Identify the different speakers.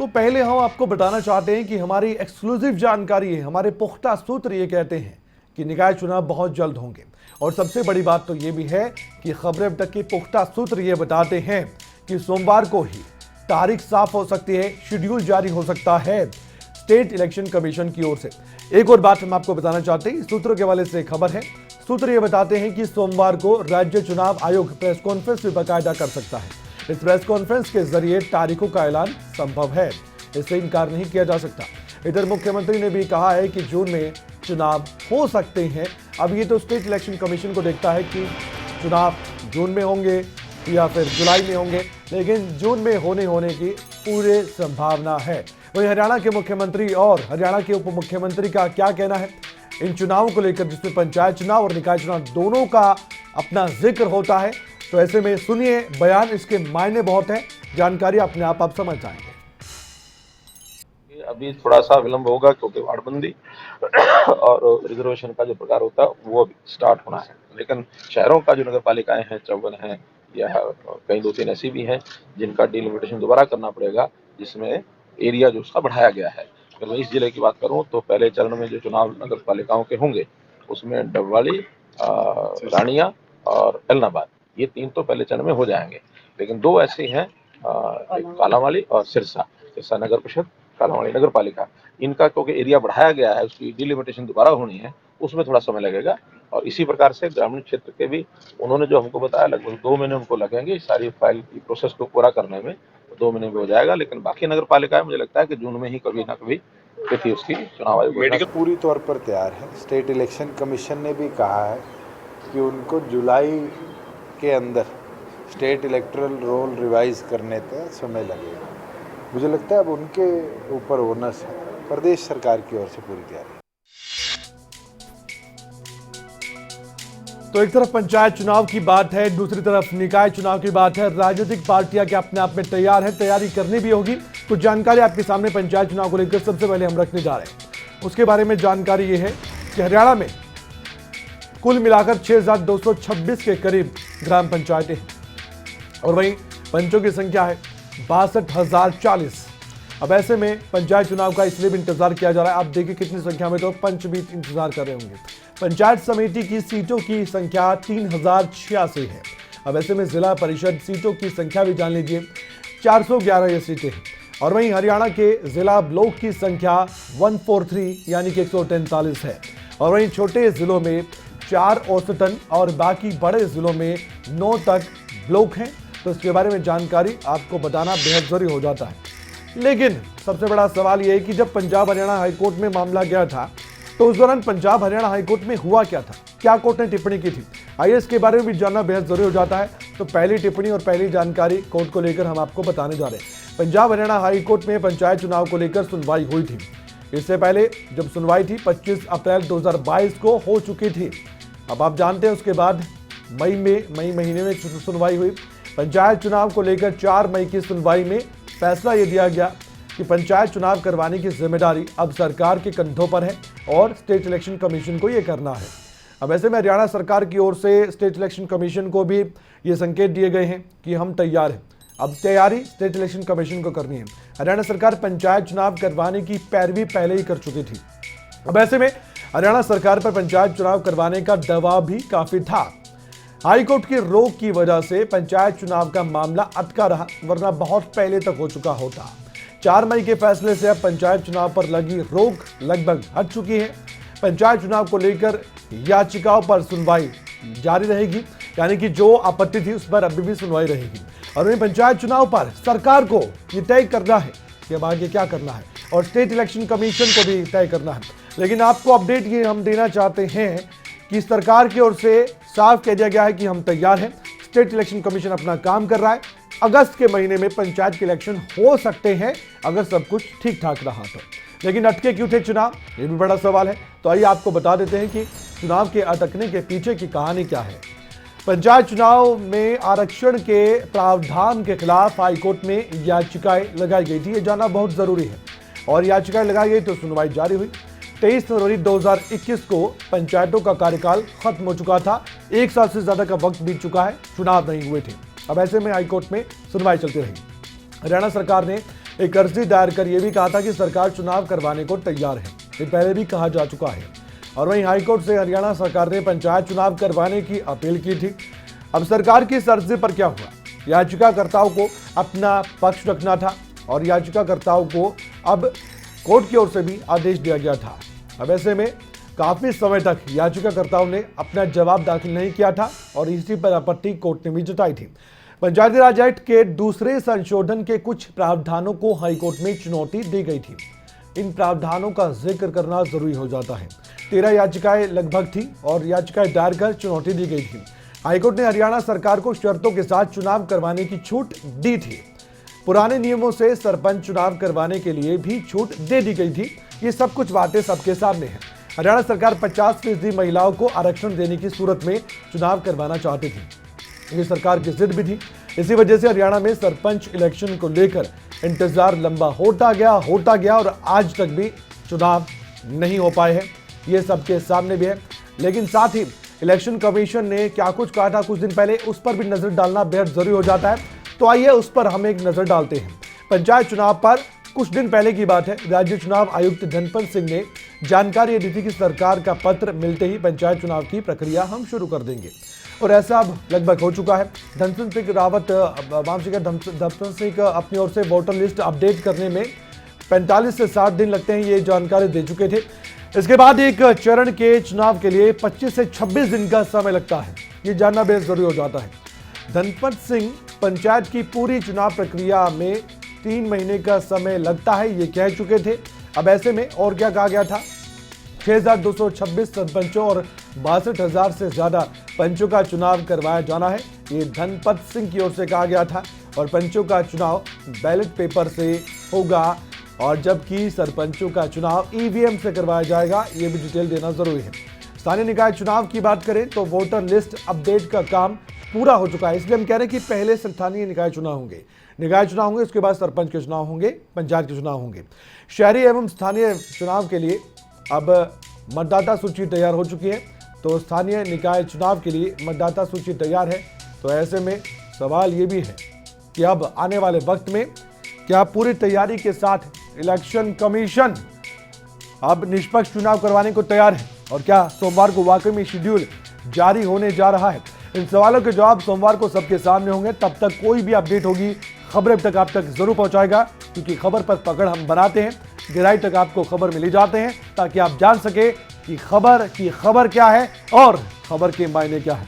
Speaker 1: तो पहले हम आपको बताना चाहते हैं कि हमारी एक्सक्लूसिव जानकारी है, हमारे पुख्ता सूत्र ये कहते हैं कि निकाय चुनाव बहुत जल्द होंगे। और सबसे बड़ी बात तो ये भी है कि खबरें अब तक के पुख्ता सूत्र ये बताते हैं कि सोमवार को ही तारीख साफ हो सकती है, शेड्यूल जारी हो सकता है स्टेट इलेक्शन कमीशन की ओर से। एक और बात हम आपको बताना चाहते हैं, सूत्रों के हवाले से खबर है। सूत्र ये बताते हैं कि सोमवार को राज्य चुनाव आयोग प्रेस कॉन्फ्रेंस भी बाकायदा कर सकता है। इस प्रेस कॉन्फ्रेंस के जरिए तारीखों का ऐलान संभव है, इससे इनकार नहीं किया जा सकता। इधर मुख्यमंत्री ने भी कहा है कि जून में चुनाव हो सकते हैं। अब ये तो स्टेट इलेक्शन कमीशन को देखता है कि चुनाव जून में होंगे या फिर जुलाई में होंगे, लेकिन जून में होने की पूरी संभावना है। वहीं हरियाणा के मुख्यमंत्री और हरियाणा के उप मुख्यमंत्री का क्या कहना है इन चुनावों को लेकर, जिसमें पंचायत चुनाव और निकाय चुनाव दोनों का अपना जिक्र होता है। तो ऐसे में सुनिए बयान, इसके मायने बहुत है, जानकारी अपने आप समझ जाएंगे।
Speaker 2: अभी थोड़ा सा विलंब होगा क्योंकि वार्डबंदी और रिजर्वेशन का जो प्रकार होता है वो अभी स्टार्ट होना है। लेकिन शहरों का जो नगर पालिकाएं हैं 54 हैं या कहीं 2-3 ऐसी भी हैं जिनका डिलिमिटेशन दोबारा करना पड़ेगा, जिसमें एरिया जो उसका बढ़ाया गया है। अगर मैं इस जिले की बात करूं तो पहले चरण में जो चुनाव नगर पालिकाओं के होंगे उसमें डबवाली, रानिया और एलनाबाद, ये 3 तो पहले चरण में हो जाएंगे। लेकिन 2 ऐसे हैं, एक कालांवाली और सिरसा नगर परिषद, कालांवाली नगर पालिका, इनका क्योंकि एरिया बढ़ाया गया है, उसकी डिलिमिटेशन दोबारा होनी है, उसमें थोड़ा समय लगेगा। और इसी प्रकार से ग्रामीण क्षेत्र के भी उन्होंने जो हमको बताया लगभग 2 महीने उनको लगेंगे सारी फाइल की प्रोसेस को पूरा करने में, 2 महीने में हो जाएगा। लेकिन बाकी नगर पालिकाएं मुझे लगता है कि जून में ही कभी ना कभी तिथि उसकी चुनाव आयोग
Speaker 3: पूरी तौर पर तैयार है। स्टेट इलेक्शन कमीशन ने भी कहा है कि उनको जुलाई के अंदर स्टेट इलेक्टोरल रोल रिवाइज करने तक समय लगेगा। मुझे लगता है अब उनके ऊपर ओनस है, प्रदेश सरकार की ओर से पूरी तैयारी।
Speaker 1: तो एक तरफ पंचायत चुनाव की बात है, दूसरी तरफ निकाय चुनाव की बात है। राजनीतिक पार्टियां क्या अपने आप में तैयार है, तैयारी करनी भी होगी। कुछ जानकारी आपके सामने पंचायत चुनाव को लेकर सबसे पहले हम रखने जा रहे हैं। उसके बारे में जानकारी ये है कि हरियाणा में कुल मिलाकर 6226 के करीब ग्राम पंचायतें हैं और वहीं पंचों की संख्या है 62,040। अब ऐसे में पंचायत चुनाव का इसलिए भी इंतजार किया जा रहा है। आप देखिए कितनी संख्या में तो पंच भी इंतजार कर रहे होंगे। पंचायत समिति की सीटों की संख्या 3086 है। अब ऐसे में जिला परिषद सीटों की संख्या भी जान लीजिए, 411 ये सीटें हैं। और वहीं हरियाणा के जिला ब्लॉक की संख्या 143 यानी कि 143 है। और वहीं छोटे जिलों में 4 औसतन और बाकी बड़े जिलों में 9 तक ब्लॉक हैं। तो इसके बारे में जानकारी आपको बताना बेहद जरूरी हो जाता है। लेकिन सबसे बड़ा सवाल यह है कि जब पंजाब हरियाणा हाईकोर्ट में मामला गया था तो उस दौरान पंजाब हरियाणा हाईकोर्ट में हुआ क्या था, क्या कोर्ट ने टिप्पणी की थी, आइए इसके बारे में भी जानना बेहद जरूरी हो जाता है। तो पहली टिप्पणी और पहली जानकारी कोर्ट को लेकर हम आपको बताने जा रहे हैं। पंजाब हरियाणा हाईकोर्ट में पंचायत चुनाव को लेकर सुनवाई हुई थी। इससे पहले जब सुनवाई थी 25 अप्रैल 2022 को हो चुकी थी। अब आप जानते हैं उसके बाद मई महीने में सुनवाई हुई। पंचायत चुनाव को लेकर 4 मई की सुनवाई में फैसला ये दिया गया कि पंचायत चुनाव करवाने की जिम्मेदारी अब सरकार के कंधों पर है और स्टेट इलेक्शन कमीशन को ये करना है। अब ऐसे में हरियाणा सरकार की ओर से स्टेट इलेक्शन कमीशन को भी ये संकेत दिए गए हैं कि हम तैयार हैं। अब तैयारी स्टेट इलेक्शन कमीशन को करनी है। हरियाणा सरकार पंचायत चुनाव करवाने की पैरवी पहले ही कर चुकी थी। अब ऐसे में हरियाणा सरकार पर पंचायत चुनाव करवाने का दबाव भी काफी था। हाईकोर्ट की रोक की वजह से पंचायत चुनाव का मामला अटका रहा, वरना बहुत पहले तक हो चुका होता। 4 मई के फैसले से अब पंचायत चुनाव पर लगी रोक लगभग हट चुकी है। पंचायत चुनाव को लेकर याचिकाओं पर सुनवाई जारी रहेगी, यानी कि जो आपत्ति थी उस पर अभी भी सुनवाई रहेगी। और वहीं पंचायत चुनाव पर सरकार को ये तय करना है कि अब आगे क्या करना है और स्टेट इलेक्शन कमीशन को भी तय करना है। लेकिन आपको अपडेट ये हम देना चाहते हैं कि सरकार की ओर से साफ कह दिया गया है कि हम तैयार हैं। स्टेट इलेक्शन कमीशन अपना काम कर रहा है। अगस्त के महीने में पंचायत के इलेक्शन हो सकते हैं अगर सब कुछ ठीक ठाक रहा तो। लेकिन अटके क्यों थे चुनाव, ये भी बड़ा सवाल है। तो आइए आपको बता देते हैं कि चुनाव के अटकने के पीछे की कहानी क्या है। पंचायत चुनाव में आरक्षण के प्रावधान के खिलाफ हाईकोर्ट में याचिकाएं लगाई गई थी, ये जानना बहुत जरूरी है। और याचिकाएं लगाई गई तो सुनवाई जारी हुई। 23 फरवरी 2021 को पंचायतों का कार्यकाल खत्म हो चुका था। 1 साल से ज्यादा का वक्त बीत चुका है, चुनाव नहीं हुए थे। अब ऐसे में हाईकोर्ट में सुनवाई चलती रही। हरियाणा सरकार ने एक अर्जी दायर कर यह भी कहा था कि सरकार चुनाव करवाने को तैयार है। ये पहले भी कहा जा चुका है। और वहीं हाईकोर्ट से हरियाणा सरकार ने पंचायत चुनाव करवाने की अपील की थी। अब सरकार की इस अर्जी पर क्या हुआ? याचिकाकर्ताओं को अपना पक्ष रखना था और याचिकाकर्ताओं को अब कोर्ट की ओर से भी आदेश दिया गया था। अब ऐसे में काफी समय तक याचिकाकर्ताओं ने अपना जवाब दाखिल नहीं किया था और इसी पर आपत्ति कोर्ट ने भी जताई थी। पंचायती राज एक्ट के दूसरे संशोधन के कुछ प्रावधानों को हाईकोर्ट में चुनौती दी गई थी। इन प्रावधानों का जिक्र करना जरूरी हो जाता है। 13 याचिकाएं लगभग थी और याचिकाएं दायर कर चुनौती दी गई थी। हाईकोर्ट ने हरियाणा सरकार को शर्तों के साथ चुनाव करवाने की छूट दी थी। पुराने नियमों से सरपंच चुनाव करवाने के लिए भी छूट दे दी गई थी। ये सब कुछ बातें सबके सामने हैं। हरियाणा सरकार 50% महिलाओं को आरक्षण देने की सूरत में चुनाव करवाना चाहती थी। ये सरकार की जिद भी थी। इसी वजह से हरियाणा में सरपंच इलेक्शन को लेकर इंतजार लंबा होता गया और आज तक भी चुनाव नहीं हो पाए हैं। ये सबके सामने भी है। लेकिन साथ ही इलेक्शन कमीशन ने क्या कुछ कहा था कुछ दिन पहले, उस पर भी नजर डालना बेहद जरूरी हो जाता है। तो आइए उस पर हम एक नजर डालते हैं। पंचायत चुनाव पर कुछ दिन पहले की बात है। राज्य चुनाव आयुक्त धनपत सिंह ने जानकारी दी थी कि सरकार का पत्र मिलते ही पंचायत चुनाव की प्रक्रिया हम शुरू कर देंगे और ऐसा अब लगभग हो चुका है। धनपत सिंह अपनी ओर से वोटर लिस्ट अपडेट करने में 45 से 60 दिन लगते हैं, ये जानकारी दे चुके थे। इसके बाद एक चरण के चुनाव के लिए 25 से 26 दिन का समय लगता है। ये जानना बेहद जरूरी हो जाता है। धनपत सिंह पंचायत की पूरी चुनाव प्रक्रिया में 3 महीने का समय लगता है, ये कह चुके थे। अब ऐसे में और क्या कहा गया था? 6226 सरपंचों और 62,000 से ज्यादा पंचों का चुनाव करवाया जाना है, ये धनपत सिंह की ओर से कहा गया था। और पंचों का चुनाव बैलेट पेपर से होगा और जबकि सरपंचों का चुनाव ईवीएम से करवाया जाएगा, ये भी डिटेल देना जरूरी है। स्थानीय निकाय चुनाव की बात करें तो वोटर लिस्ट अपडेट का काम पूरा हो चुका है। इसलिए हम कह रहे हैं कि पहले स्थानीय निकाय चुनाव होंगे, निकाय चुनाव होंगे, उसके बाद सरपंच के चुनाव होंगे, पंचायत के चुनाव होंगे। शहरी एवं स्थानीय चुनाव के लिए अब मतदाता सूची तैयार हो चुकी है। तो स्थानीय निकाय चुनाव के लिए मतदाता सूची तैयार है। तो ऐसे में सवाल ये भी है कि अब आने वाले वक्त में क्या पूरी तैयारी के साथ इलेक्शन कमीशन अब निष्पक्ष चुनाव करवाने को तैयार है और क्या सोमवार को वाकई में शेड्यूल जारी होने जा रहा है? इन सवालों के जवाब सोमवार को सबके सामने होंगे। तब तक कोई भी अपडेट होगी खबरें तक आप तक जरूर पहुंचाएगा, क्योंकि खबर पर पकड़ हम बनाते हैं, गहराई तक आपको खबर मिली जाते हैं ताकि आप जान सके कि खबर क्या है और खबर के मायने क्या है।